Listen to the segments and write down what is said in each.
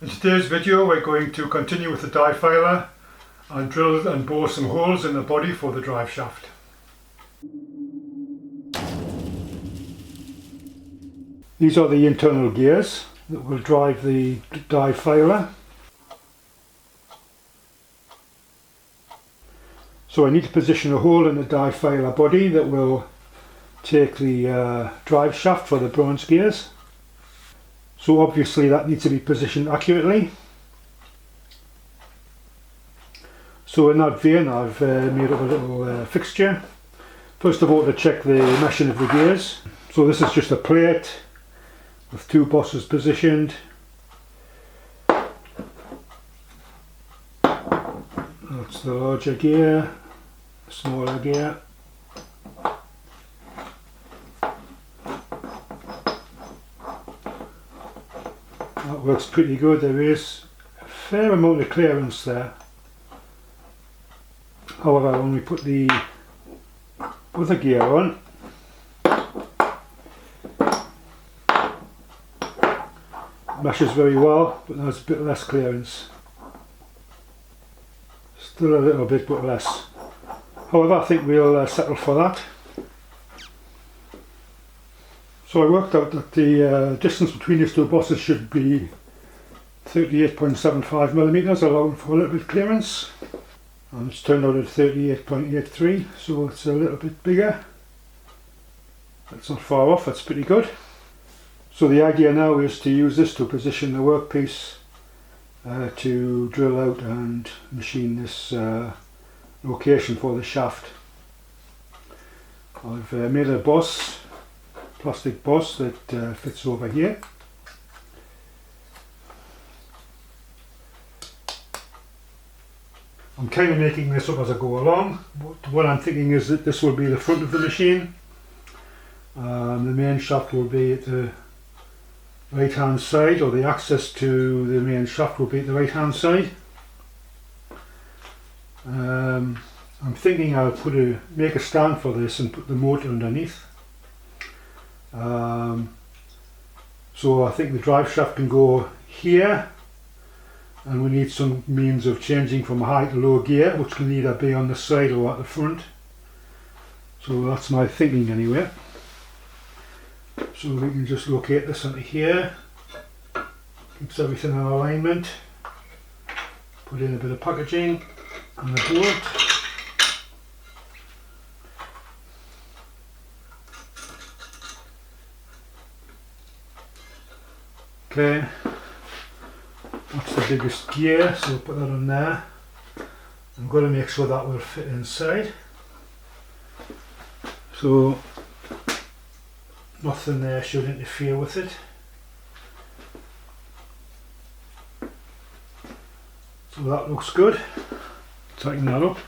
In today's video we're going to continue with the die filer and drill and bore some holes in the body for the drive shaft. These are the internal gears that will drive the die filer. So I need to position a hole in the die filer body that will take the drive shaft for the bronze gears. So obviously that needs to be positioned accurately. So in that vein I've made up a little fixture. First of all, to check the meshing of the gears. So this is just a plate with two bosses positioned. That's the larger gear, smaller gear. That works pretty good. There is a fair amount of clearance there. However, when we put the other gear on, it meshes very well, but there's a bit less clearance. Still a little bit, but less. However, I think we'll settle for that. So I worked out that the distance between these two bosses should be 38.75 millimeters, allowing for a little bit of clearance. And it's turned out at 38.83, so it's a little bit bigger. It's not far off, that's pretty good. So the idea now is to use this to position the workpiece to drill out and machine this location for the shaft. I've made a boss, plastic boss that fits over here. I'm kind of making this up as I go along. What I'm thinking is that this will be the front of the machine. The main shaft will be at the right hand side, or the access to the main shaft will be at the right hand side. I'm thinking I'll make a stand for this and put the motor underneath. So I think the drive shaft can go here, and we need some means of changing from high to low gear, which can either be on the side or at the front. So that's my thinking anyway. So we can just locate this onto here, keeps everything in alignment, put in a bit of packaging and a bolt. Okay, that's the biggest gear, so we'll put that on there. I'm going to make sure that will fit inside. So nothing there should interfere with it. So that looks good. Tighten that up.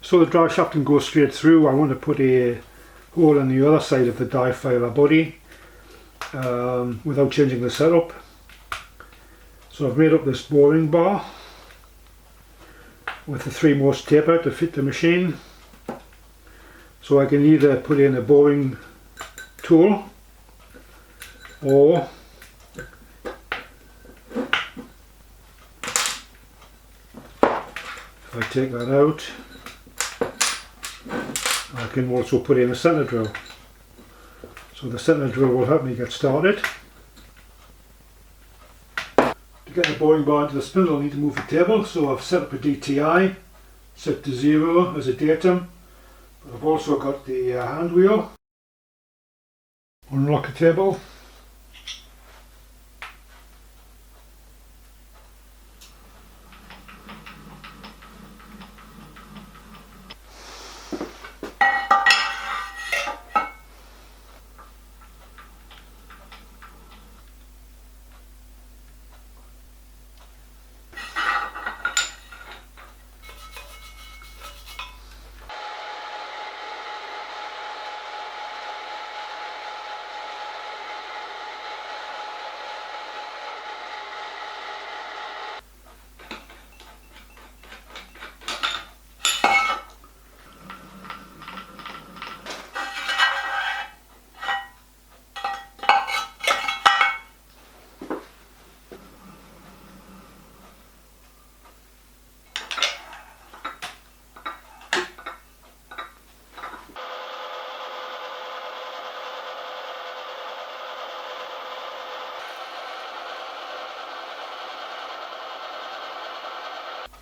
So the drive shaft can go straight through. I want to put a hole on the other side of the difiler body without changing the setup. So I've made up this boring bar with the 3 most taper to fit the machine. So I can either put in a boring tool, or if I take that out, I can also put in a centre drill. So the centre drill will help me get started. To get the boring bar into the spindle I need to move the table, so I've set up a DTI, set to 0 as a datum, but I've also got the hand wheel. Unlock the table.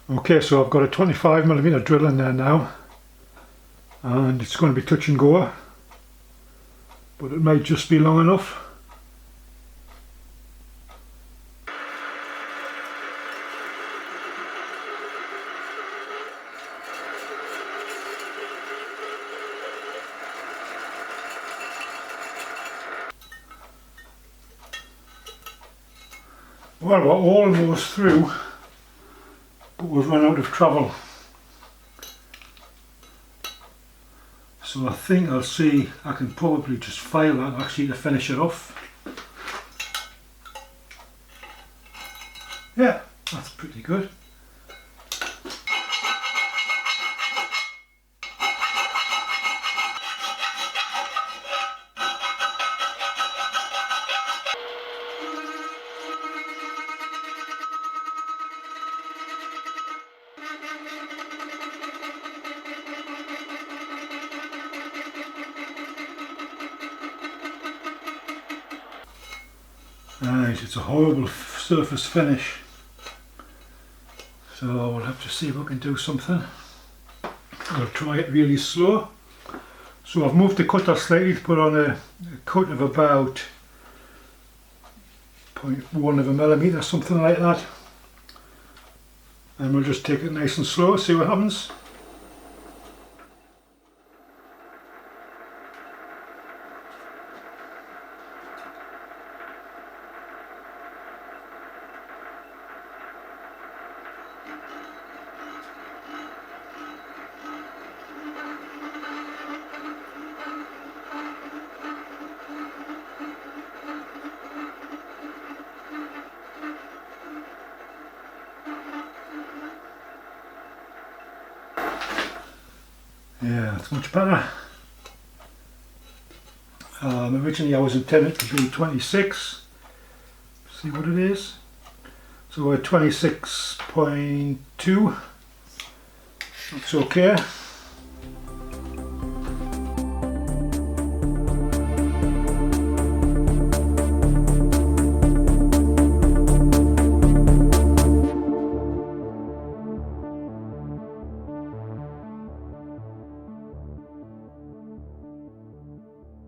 Okay, so I've got a 25mm drill in there now, and it's going to be touch and go, but it might just be long enough. Well, we're almost through, but we've run out of travel. So I think I'll see, I can probably just file that actually to finish it off. Yeah, that's pretty good. Right, it's a horrible surface finish, so we'll have to see if we can do something. I'll try it really slow. So I've moved the cutter slightly to put on a cut of about 0.1 of a millimetre, something like that, and we'll just take it nice and slow, see what happens. Yeah, that's much better. Originally I was intended to be 26. See what it is. So we're 26.2. That's okay.